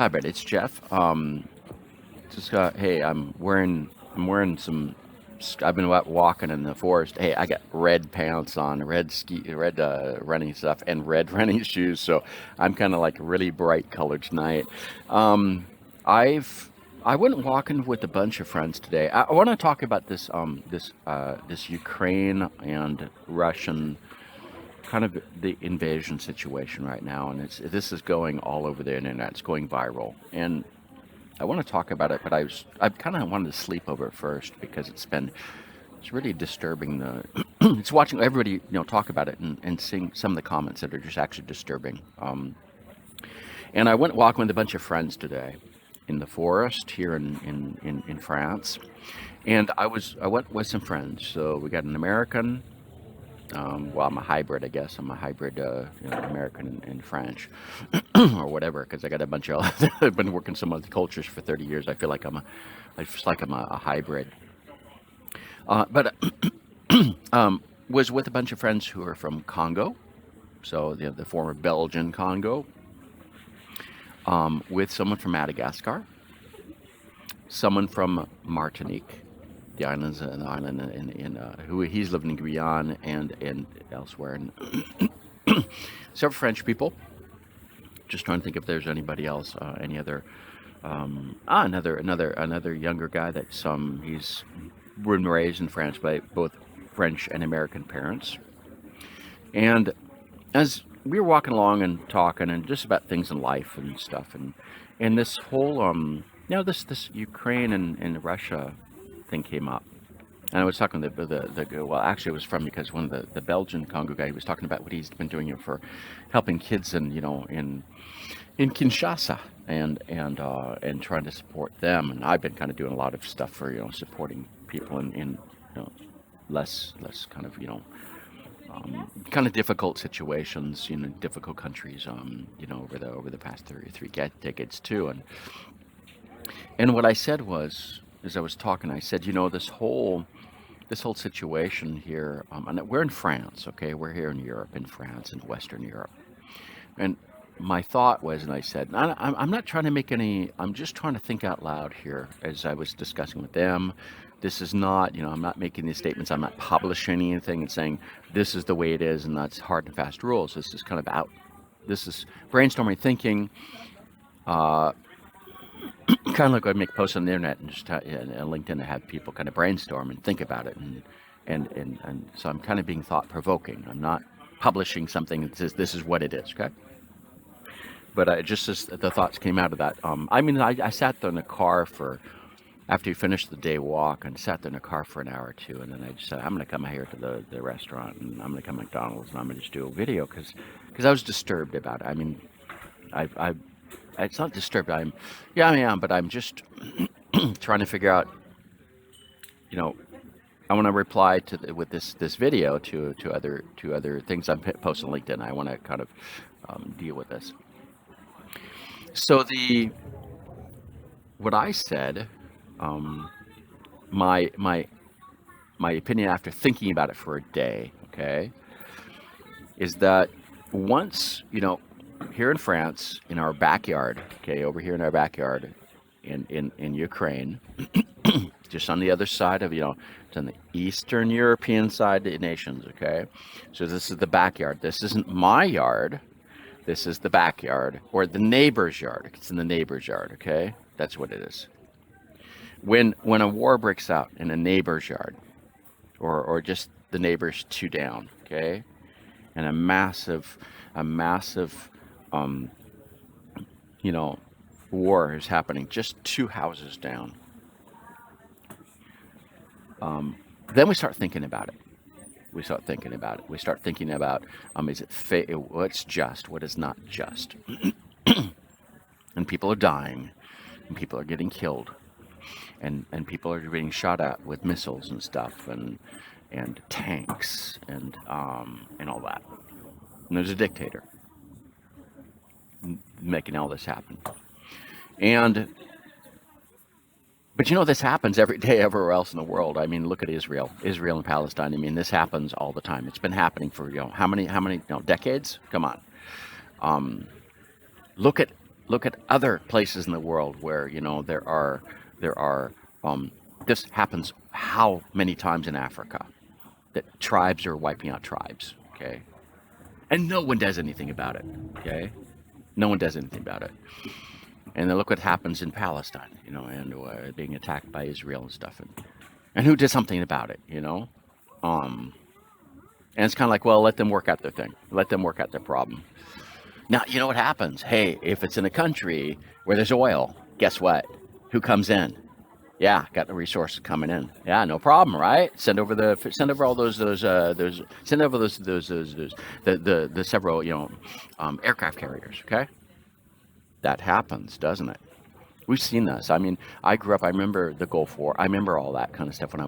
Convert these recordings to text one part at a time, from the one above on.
Hi, Brett. It's Jeff. Just hey, I'm wearing some. I've been walking in the forest. Hey, I got red pants on, red running stuff, and red running shoes. So I'm kind of like really bright colored tonight. Um, I've I went walking with a bunch of friends today. I want to talk about this Ukraine and Russian kind of the invasion situation right now, and this is going all over the internet. It's going viral, and I want to talk about it, but I kind of wanted to sleep over it first because it's really disturbing. It's watching everybody talk about it and seeing some of the comments that are just actually disturbing. And I went walking with a bunch of friends today in the forest here in France, and I went with some friends. So we got an American. Well, I'm a hybrid, I guess. I'm a hybrid, American and French, or whatever, because I got a bunch of. I've been working some other cultures for 30 years. I just like I'm a hybrid. But was with a bunch of friends who are from Congo, so the former Belgian Congo, with someone from Madagascar, someone from Martinique, the islands, an island who he's living in Guyana and elsewhere, and several French people. Just trying to think if there's anybody else, any other, another younger guy that's he's been raised in France by both French and American parents. And as we were walking along and talking and just about things in life and stuff, and this whole this Ukraine and Russia thing came up. And I was talking to well, actually, it was from because one of the Belgian Congo guy was talking about what he's been doing for helping kids in Kinshasa and trying to support them. And I've been kind of doing a lot of stuff for supporting people in less kind of kind of difficult situations, difficult countries, over the past 33 decades too. And what I said was, as I was talking, I said, this whole situation here, and we're in France, okay? We're here in Europe, in France, in Western Europe. And my thought was, and I said, I'm not trying to make any, I'm just trying to think out loud here as I was discussing with them. This is not, I'm not making these statements. I'm not publishing anything and saying this is the way it is and that's hard and fast rules. This is kind of this is brainstorming thinking, uh, kind of like I make posts on the internet and just and LinkedIn to have people kind of brainstorm and think about it. And so I'm kind of being thought provoking. I'm not publishing something that says this is what it is, okay? But just as the thoughts came out of that, I sat there in the car after you finished the day walk and sat there in the car for an hour or two. And then I just said, I'm going to come out here to the restaurant and I'm going to come to McDonald's and I'm going to just do a video because I was disturbed about it. I mean, I it's not disturbed. Yeah, I am, but I'm just trying to figure out, you know, I want to reply with this video to other things I'm posting on LinkedIn. I want to kind of deal with this. So what I said, um, my my my opinion after thinking about it for a day, okay, is that once here in France, in our backyard, okay, over here in our backyard, in Ukraine, just on the other side of it's on the Eastern European side of the nations, okay. So this is the backyard. This isn't my yard. This is the backyard or the neighbor's yard. It's in the neighbor's yard, okay? That's what it is. When a war breaks out in a neighbor's yard, or just the neighbors two down, okay, and a massive, um, you know, war is happening just two houses down, then we start thinking about it. We start thinking about it. We start thinking about, is it what's just, what is not just, and people are dying, and people are getting killed, and people are being shot at with missiles and stuff, and tanks and all that. And there's a dictator making all this happen. And but this happens every day everywhere else in the world. I mean, look at Israel and Palestine. I mean, this happens all the time. It's been happening for how many decades? Come on. Um, look at Look at other places in the world where there are this happens how many times in Africa that tribes are wiping out tribes. Okay, and no one does anything about it. Okay, no one does anything about it. And then look what happens in Palestine, and being attacked by Israel and stuff, and who did something about it, Um, and it's kind of like, well, let them work out their thing, let them work out their problem. Now, you know what happens? Hey, if it's in a country where there's oil, guess what? Who comes in? Yeah, got the resources coming in. Yeah, no problem, right? Send over all those send over those the several aircraft carriers. Okay, that happens, doesn't it? We've seen this. I mean, I grew up. I remember the Gulf War. I remember all that kind of stuff when I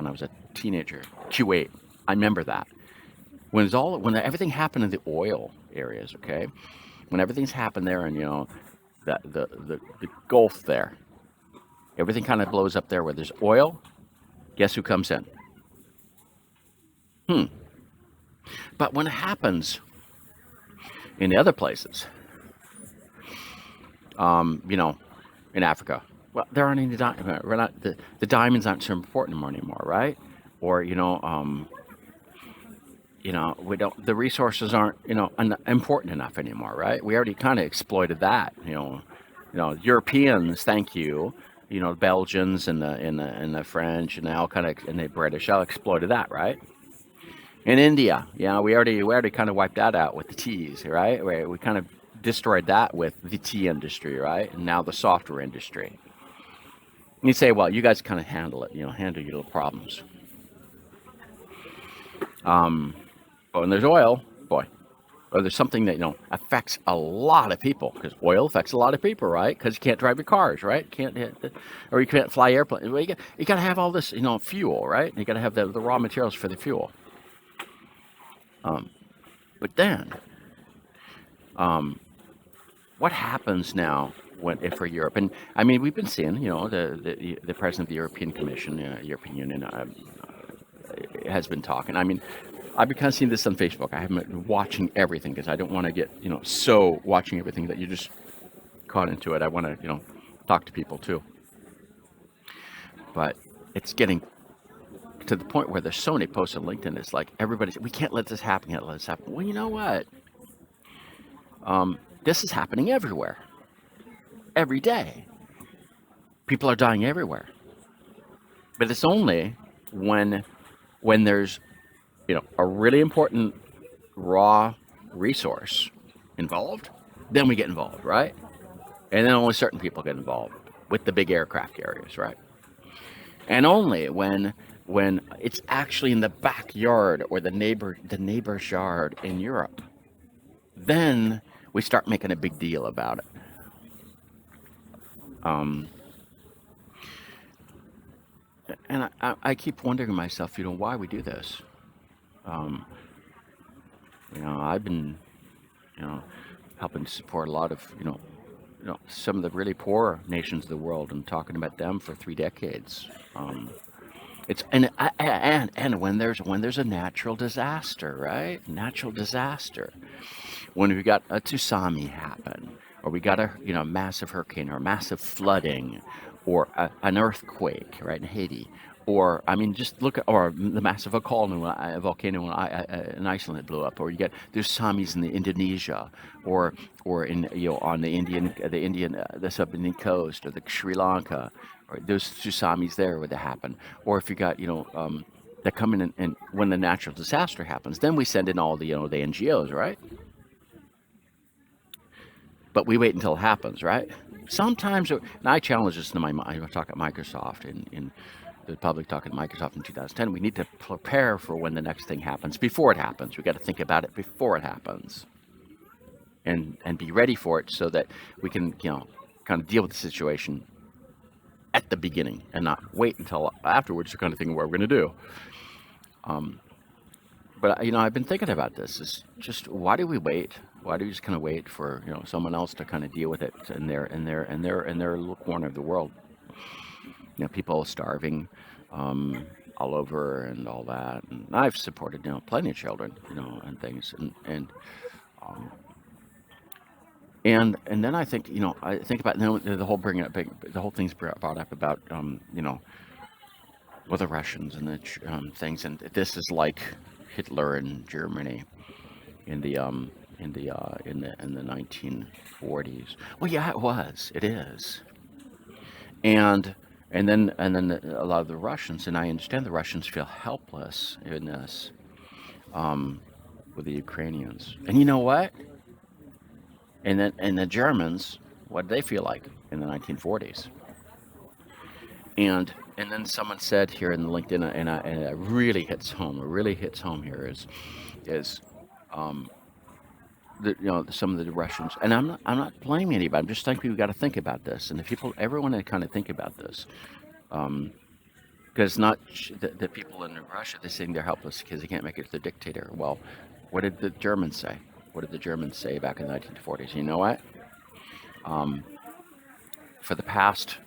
was a teenager. Kuwait. I remember that when everything happened in the oil areas. Okay, when everything's happened there, and that the Gulf there, everything kind of blows up there where there's oil. Guess who comes in? Hmm. But when it happens in the other places, you know, in Africa, well, there aren't any diamonds. We're not the diamonds aren't so important anymore, right? Or we don't. The resources aren't important enough anymore, right? We already kind of exploited that. Europeans, thank you. The Belgians and the French and the British all exploited that, right? In India, we already kind of wiped that out with the teas, right? We kind of destroyed that with the tea industry, right? And now the software industry. And you say, well, you guys kind of handle it, handle your little problems. But when there's oil, boy, or there's something that affects a lot of people, because oil affects a lot of people, right? Because you can't drive your cars, right? Or you can't fly airplanes. Well, you got to have all this, fuel, right? You got to have the raw materials for the fuel. But then, what happens now if for Europe? And I mean, we've been seeing, the president of the European Commission, European Union, has been talking. I mean, I've been kind of seeing this on Facebook. I haven't been watching everything because I don't want to get, so watching everything that you just caught into it. I want to, talk to people too. But it's getting to the point where there's so many posts on LinkedIn. It's like we can't let this happen. Can't let this happen. Well, you know what? This is happening everywhere, every day. People are dying everywhere. But it's only when there's a really important raw resource involved, then we get involved, right? And then only certain people get involved with the big aircraft carriers, right? And only when it's actually in the backyard or the neighbor's yard in Europe, then we start making a big deal about it. Um, and I keep wondering to myself, why we do this. Um, I've been, you know, helping to support a lot of, some of the really poor nations of the world and talking about them for 3 decades. It's and when there's a natural disaster, right? Natural disaster. When we got a tsunami happen, or we got a massive hurricane or massive flooding, or an earthquake, right, in Haiti, or I mean, just look at or the massive volcano in Iceland that blew up, or you get there's tsunamis in the Indonesia, or in on the Indian coast, or the Sri Lanka, or those tsunamis there where they happen, or if you got that come in and when the natural disaster happens, then we send in all the NGOs, right? But we wait until it happens, right? Sometimes, and I challenge this in I talk at Microsoft in the public talk at Microsoft in 2010. We need to prepare for when the next thing happens before it happens. We got to think about it before it happens, and be ready for it so that we can kind of deal with the situation at the beginning and not wait until afterwards. The kind of thing what we're going to do. But I've been thinking about this. Is just why do we wait? Why do we just kind of wait for someone else to kind of deal with it in their little corner of the world? People starving all over and all that. And I've supported plenty of children and things. And And then I think, I think about, the whole bringing up, the whole thing's brought up about, well, the Russians and the things, and this is like Hitler in Germany in the in the 1940s. Well, yeah, it was. It is. And and then a lot of the Russians, and I understand the Russians feel helpless in this, um, with the Ukrainians. And you know what? And the Germans, what did they feel like in the 1940s? And then someone said here in the LinkedIn, and it really hits home. It really hits home here is um, some of the Russians, and I'm not blaming anybody. I'm just thinking we've got to think about this, and everyone to kind of think about this, um, because not the people in Russia, they're saying they're helpless because they can't make it to the dictator. Well, what did the Germans say? What did the Germans say back in the 1940s? You know what? Um, for the past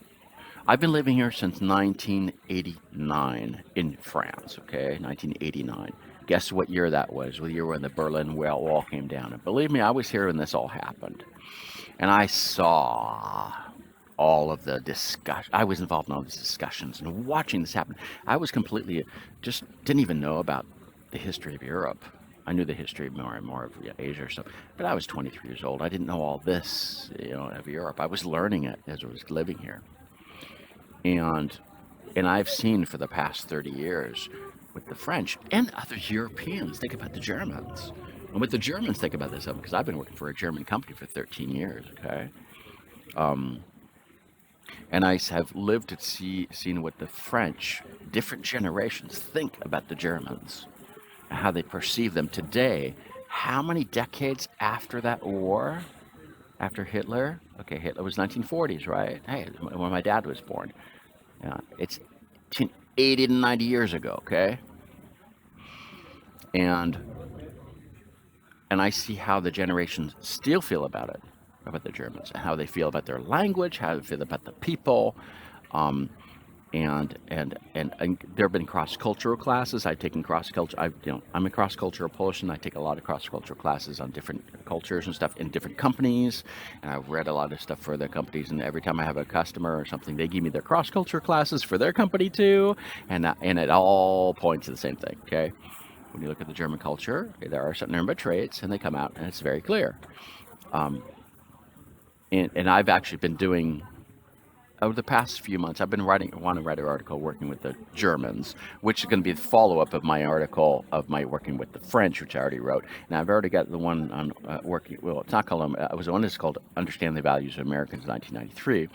I've been living here since 1989 in France, okay? 1989. Guess what year that was? The year when the Berlin Wall came down. And believe me, I was here when this all happened. And I saw all of the discussion. I was involved in all these discussions and watching this happen. I was completely, just didn't even know about the history of Europe. I knew the history more and more of Asia or stuff, but I was 23 years old. I didn't know all this, of Europe. I was learning it as I was living here. And I've seen for the past 30 years with the French and other Europeans, think about the Germans. And with the Germans, think about this, because I've been working for a German company for 13 years, okay? Um, and I have lived to seen what the French, different generations, think about the Germans, and how they perceive them today. How many decades after that war, after Hitler? Okay, Hitler was 1940s, right? Hey, when my dad was born. Yeah, it's 80 to 90 years ago, okay? And I see how the generations still feel about it, about the Germans, and how they feel about their language, how they feel about the people. Um, and there have been cross-cultural classes. I've taken cross-culture. I'm a cross-cultural person. I take a lot of cross-cultural classes on different cultures and stuff in different companies. And I've read a lot of stuff for the companies. And every time I have a customer or something, they give me their cross-cultural classes for their company too. And it all points to the same thing. Okay, when you look at the German culture, there are certain number of traits, and they come out, and it's very clear. Um, and I've actually been doing, over the past few months, I've been want to write an article working with the Germans, which is going to be the follow-up of my article of my working with the French, which I already wrote. And I've already got the one on working, well, it's not called, it was the one that's called Understand the Values of Americans in 1993.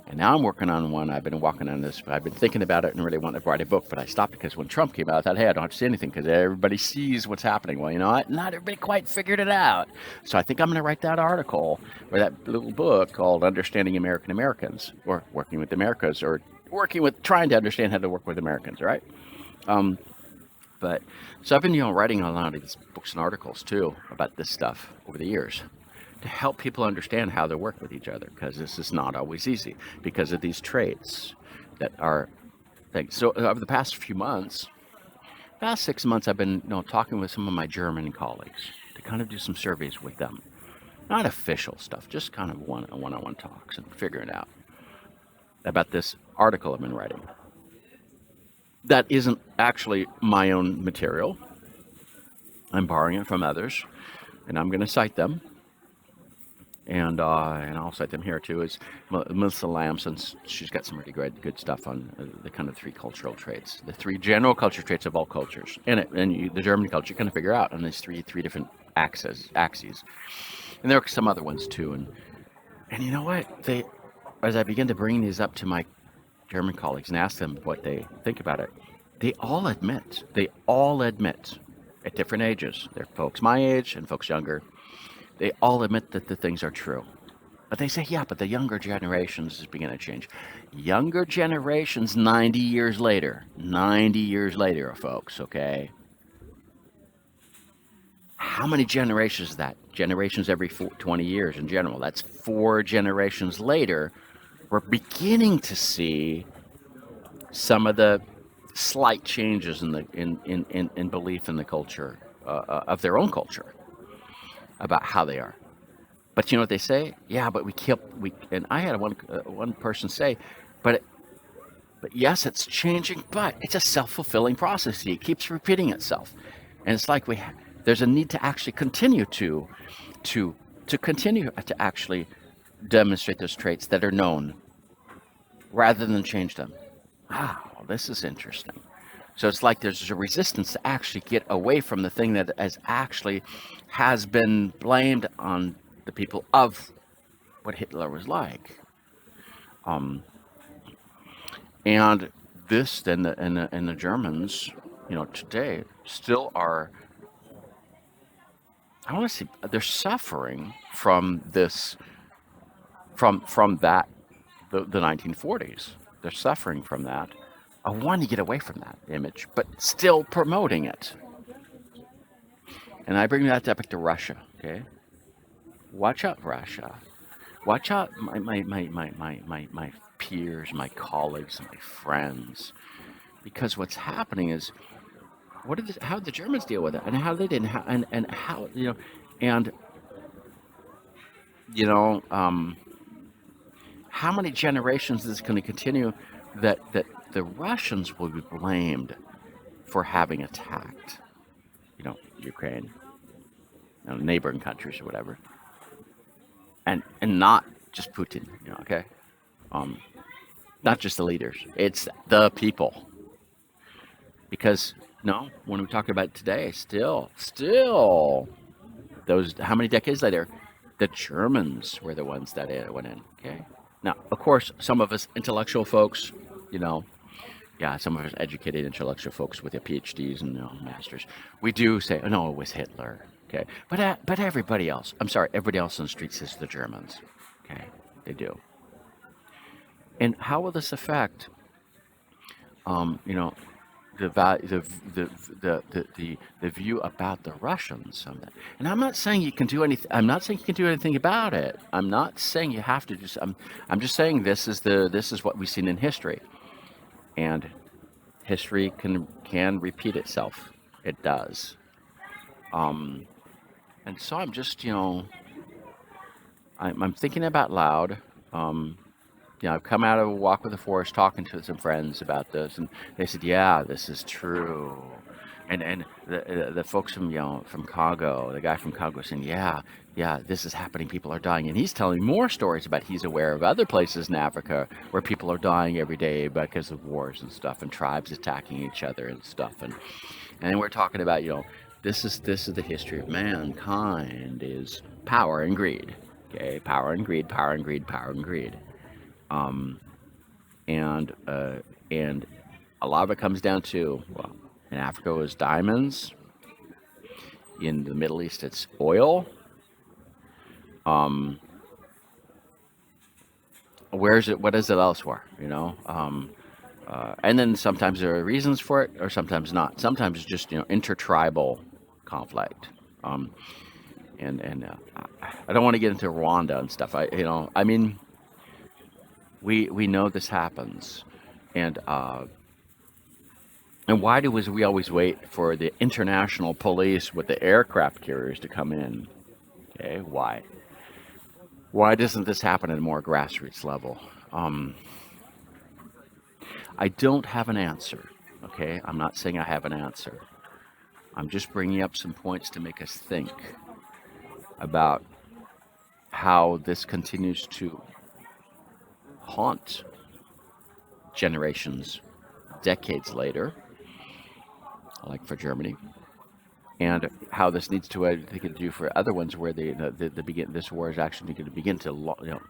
And now I'm working on one, I've been working on this, I've been thinking about it and really wanted to write a book, but I stopped because when Trump came out, I thought, hey, I don't have to say anything because everybody sees what's happening. Well, you know what? Not everybody quite figured it out. So I think I'm going to write that article, or that little book called Understanding American Americans, or Working with Americas, or trying to understand how to work with Americans, right? Um, but, so I've been, writing a lot of these books and articles too about this stuff over the years, to help people understand how they work with each other, because this is not always easy because of these traits that are things. So over the past few months, past 6 months, I've been talking with some of my German colleagues to kind of do some surveys with them. Not official stuff, just kind of one-on-one talks and figuring out about this article I've been writing. That isn't actually my own material. I'm borrowing it from others, and I'm going to cite them. And I'll cite them here too, is Melissa Lamson. She's got some really good stuff on the kind of three cultural traits, the three general culture traits of all cultures. And the German culture, you kind of figure out on these three different axes. And there are some other ones too. And you know what? As I begin to bring these up to my German colleagues and ask them what they think about it, they all admit at different ages, they're folks my age and folks younger, they all admit that the things are true. But they say, yeah, but the younger generations is beginning to change. Younger generations 90 years later, folks, okay? How many generations is that? Generations every 20 years in general. That's 4 generations later. We're beginning to see some of the slight changes in belief in the culture, of their own culture, about how they are. But you know what they say? Yeah, but we. And I had one person say, but but yes, it's changing, but it's a self-fulfilling prophecy. It keeps repeating itself, and it's like there's a need to actually continue to continue to actually demonstrate those traits that are known rather than change them. Wow, this is interesting. So it's like there's a resistance to actually get away from the thing that has been blamed on the people of what Hitler was like. Um, and this then and the Germans, today still are. I want to see they're suffering from this from that the 1940s. They're suffering from that. I want to get away from that image, but still promoting it. And I bring that back to Russia. Okay, watch out, Russia. Watch out, my peers, my colleagues, my friends, because what's happening is how did the Germans deal with it, and how they didn't, and how and you know, how many generations is this going to continue that the Russians will be blamed for having attacked, Ukraine, neighboring countries or whatever, and not just Putin, okay, um, not just the leaders, it's the people, because no, when we talk about today, still, those how many decades later, the Germans were the ones that went in, okay. Now, of course, some of us intellectual folks, you know, yeah, some of us educated intellectual folks with their PhDs and masters, we do say, oh, no, it was Hitler, okay. But everybody else, I'm sorry, everybody else on the street says the Germans, okay, they do. And how will this affect, you know, the view about the Russians on that? And I'm not saying you can do anything. I'm not saying you can do anything about it. I'm not saying you have to do. I'm just saying this is what we've seen in history, and history can repeat itself. It does. Um, and so I'm just I'm thinking about loud. Um, I've come out of a walk with the forest talking to some friends about this, and they said, "Yeah, this is true." And the folks from Congo, the guy from Congo, saying, "Yeah, yeah, this is happening. People are dying," and he's telling more stories about he's aware of other places in Africa where people are dying every day because of wars and stuff, and tribes attacking each other and stuff, and we're talking about this is the history of mankind is power and greed. Okay, power and greed, power and greed, power and greed. Um, and a lot of it comes down to, well, in Africa it was diamonds. In the Middle East it's oil. Um, where is it? What is it elsewhere? And then sometimes there are reasons for it, or sometimes not. Sometimes it's just intertribal conflict. Um, and I don't want to get into Rwanda and stuff. I mean, we know this happens, and why do we always wait for the international police with the aircraft carriers to come in? Okay, why? Why doesn't this happen at a more grassroots level? Um, I don't have an answer. Okay, I'm not saying I have an answer. I'm just bringing up some points to make us think about how this continues to haunt generations, decades later, like for Germany, and how this needs to do for other ones where this war is actually going to begin to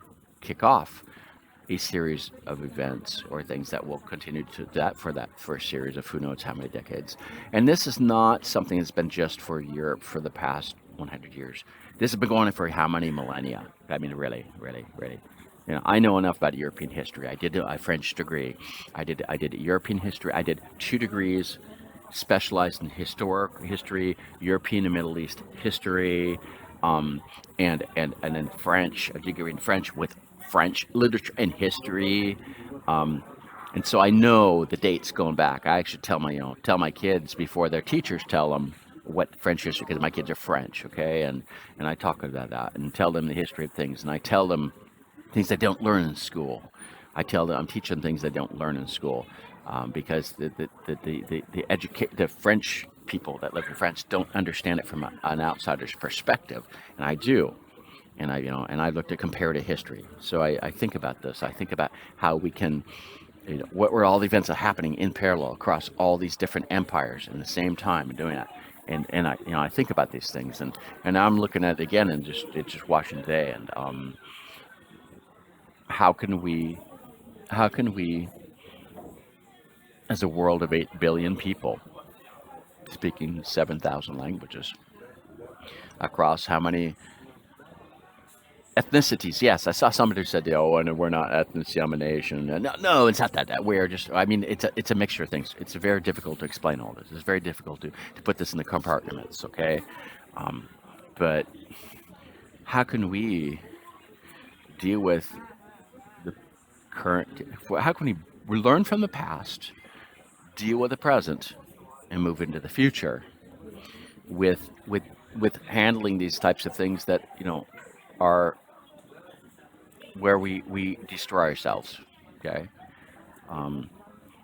kick off a series of events or things that will continue to that for a series of who knows how many decades. And this is not something that's been just for Europe for the past 100 years. This has been going on for how many millennia? I mean, really, really, really. I know enough about European history. I did a French degree. I did European history. I did 2 degrees specialized in historic history, European and Middle East history, and then French, a degree in French with French literature and history, and so I know the dates going back. I actually tell my kids before their teachers tell them what French history, because my kids are French, okay, and I talk about that and tell them the history of things, and I tell them things they don't learn in school. I tell them I'm teaching them things they don't learn in school, because the French people that live in France don't understand it from an outsider's perspective, and I do. And I looked at comparative history. So I think about this. I think about how we can, what were all the events that are happening in parallel across all these different empires in the same time and doing that. And I think about these things, and I'm looking at it again, and it's just watching today, and how can we how can we as a world of 8 billion people speaking 7,000 languages across how many ethnicities? Yes, I saw somebody who said, "Oh, and we're not ethnicity, I'm a nation." No, no, it's not that. We're just. I mean, it's a mixture of things. It's very difficult to explain all this. It's very difficult to put this in the compartments. Okay, um, but how can we deal with the current? How can we learn from the past, deal with the present, and move into the future with handling these types of things that are where we destroy ourselves. Okay. Um,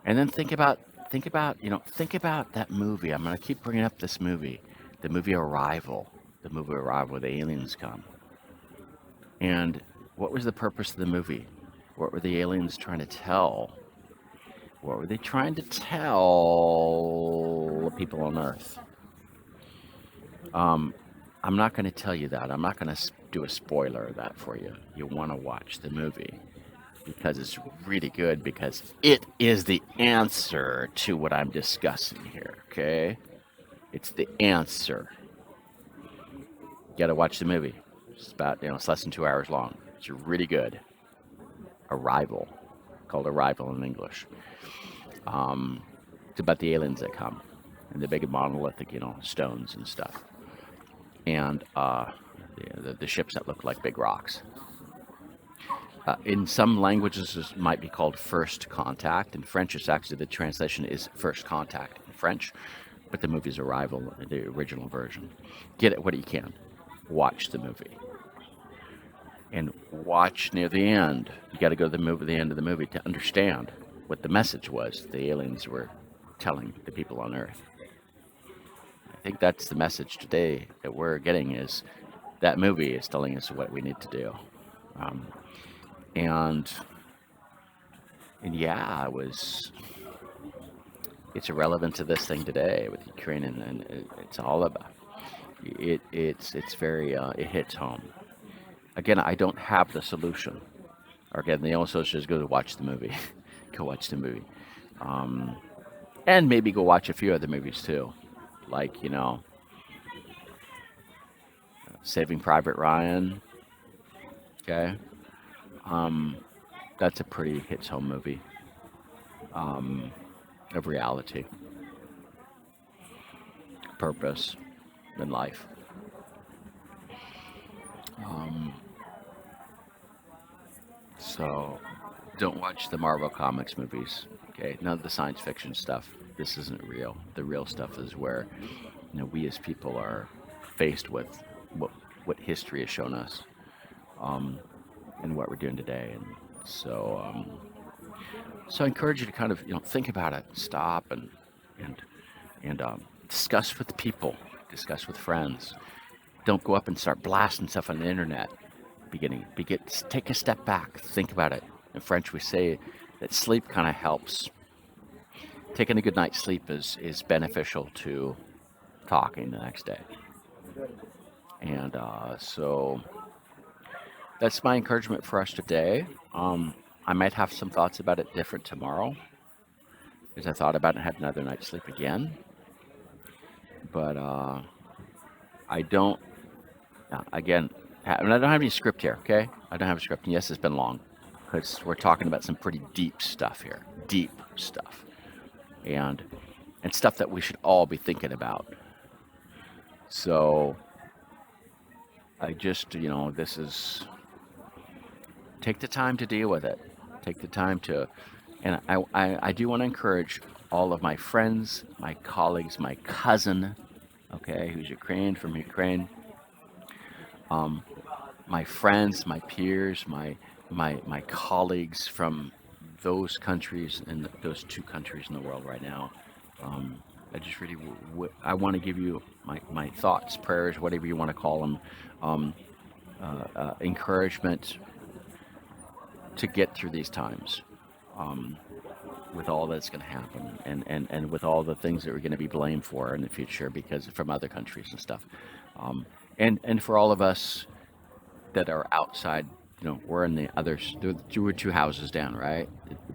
and then think about that movie. I'm gonna keep bringing up this movie, the movie Arrival, where the aliens come. And what was the purpose of the movie? What were the aliens trying to tell? What were they trying to tell the people on Earth? Um, I'm not going to tell you that. I'm not going to do a spoiler of that for you. You want to watch the movie because it's really good, because it is the answer to what I'm discussing here, okay? It's the answer. You got to watch the movie. It's about, it's less than 2 hours long. It's really good. Arrival, called Arrival in English. It's about the aliens that come and the big monolithic, stones and stuff. And the ships that look like big rocks. In some languages, this might be called first contact. In French, it's actually, the translation is first contact in French, but the movie's Arrival, the original version. Get it what you can. Watch the movie. And watch near the end. You got to go to the end of the movie to understand what the message was the aliens were telling the people on Earth. I think that's the message today that we're getting, is that movie is telling us what we need to do. Um, and yeah, it's irrelevant to this thing today with Ukraine, and it's all about it. It's very it hits home. Again, I don't have the solution. Or again, the only solution is go to watch the movie. Go watch the movie, and maybe go watch a few other movies too, like Saving Private Ryan. Okay, that's a pretty hits home movie of reality, purpose, and life. Um, so don't watch the Marvel Comics movies. Okay, none of the science fiction stuff. This isn't real. The real stuff is where we as people are faced with what history has shown us, and what we're doing today. And so I encourage you to kind of think about it, stop and discuss with people, discuss with friends. Don't go up and start blasting stuff on the internet. Take a step back, think about it. In French, we say that sleep kind of helps. Taking a good night's sleep is beneficial to talking the next day. And so that's my encouragement for us today. I might have some thoughts about it different tomorrow, as I thought about it and had another night's sleep again. But I don't, again, I don't have any script here, okay? I don't have a script. And yes, it's been long, because we're talking about some pretty deep stuff here. Deep stuff. And stuff that we should all be thinking about. So I just, this is, take the time to deal with it. Take the time to, and I do want to encourage all of my friends, my colleagues, my cousin, okay, who's Ukraine, from Ukraine. Um, my friends, my peers, my colleagues from those countries and those two countries in the world right now. Um, I just really I want to give you my thoughts, prayers, whatever you want to call them, um, encouragement to get through these times. Um, with all that's going to happen, and with all the things that we're going to be blamed for in the future because from other countries and stuff, um, and for all of us that are outside, we're in the others, we're two houses down, right?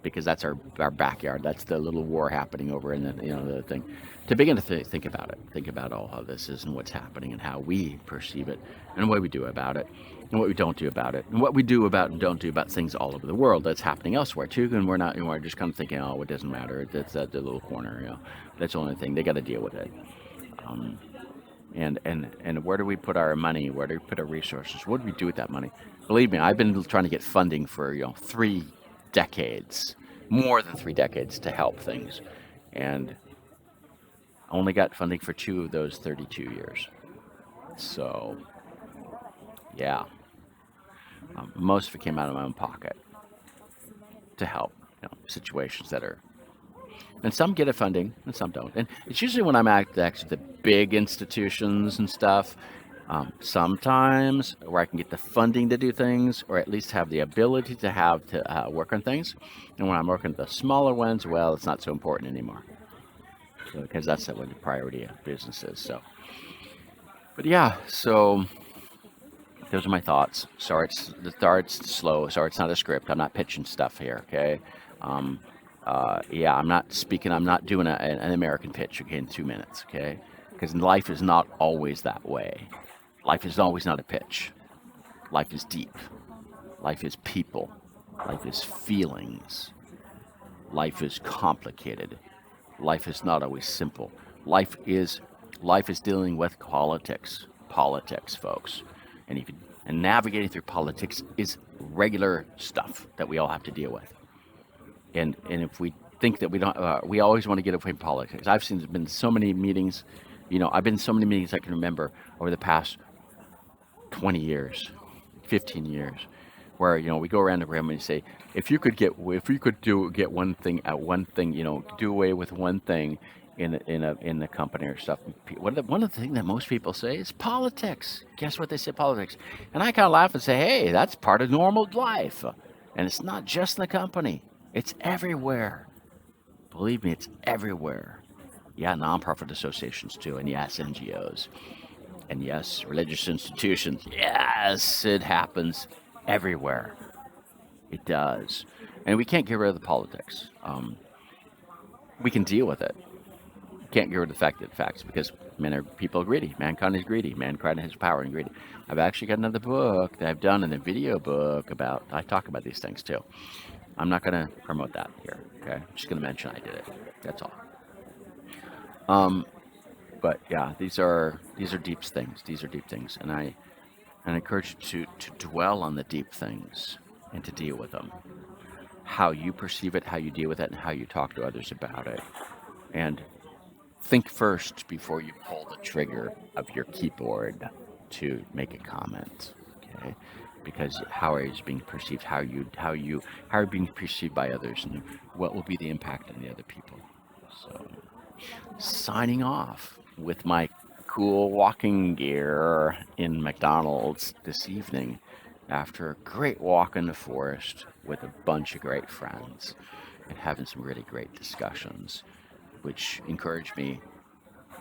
Because that's our backyard. That's the little war happening over in the thing. To begin to think about it, think about all how this is and what's happening and how we perceive it and what we do about it and what we don't do about it and what we do about and don't do about things all over the world that's happening elsewhere too. And we're not, we're just kind of thinking, oh, it doesn't matter. That's that the little corner, that's the only thing. They got to deal with it. Um, and where do we put our money? Where do we put our resources? What do we do with that money? Believe me, I've been trying to get funding for 3 decades, more than 3 decades, to help things, and only got funding for 2 of those 32 years. So yeah, most of it came out of my own pocket to help situations that are, and some get a funding and some don't. And it's usually when I'm at actually the big institutions and stuff, sometimes where I can get the funding to do things, or at least have the ability to work on things. And when I'm working at the smaller ones, well, it's not so important anymore, because that's what the priority of business is. So, but yeah, so those are my thoughts. Sorry, it's slow. Sorry, it's not a script. I'm not pitching stuff here. Okay. Um, yeah, I'm not speaking. I'm not doing an American pitch, okay, in 2 minutes. Okay, because life is not always that way. Life is always not a pitch. Life is deep. Life is people. Life is feelings. Life is complicated. Life is not always simple. Life is dealing with politics. Politics, folks. And navigating through politics is regular stuff that we all have to deal with. And if we think that we don't, we always want to get away from politics. I've seen there's been so many meetings. I've been in so many meetings I can remember over the past 20 years, 15 years, where we go around the room and say, if you could get one thing at one thing, do away with one thing in the company or stuff. One of the things that most people say is politics. Guess what they say? Politics. And I kind of laugh and say, hey, that's part of normal life, and it's not just in the company. It's everywhere. Believe me, it's everywhere. Yeah, nonprofit associations too, and yes, NGOs. And yes, religious institutions. Yes, it happens everywhere. It does. And we can't get rid of the politics. We can deal with it. Can't get rid of the facts, because people are greedy. Mankind is greedy. Mankind has power and greedy. I've actually got another book that I've done, in a video book about, I talk about these things too. I'm not going to promote that here, okay? I'm just going to mention I did it. That's all. But yeah, these are deep things. These are deep things, and I encourage you to dwell on the deep things and to deal with them. How you perceive it, how you deal with it, and how you talk to others about it. And think first before you pull the trigger of your keyboard to make a comment, okay? Because how are you being perceived? How are you being perceived by others, and what will be the impact on the other people? So, signing off with my cool walking gear in McDonald's this evening after a great walk in the forest with a bunch of great friends and having some really great discussions, which encouraged me.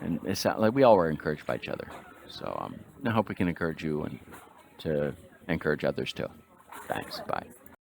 And it sounds like we all were encouraged by each other. So I hope we can encourage you and to encourage others too. Thanks. Bye.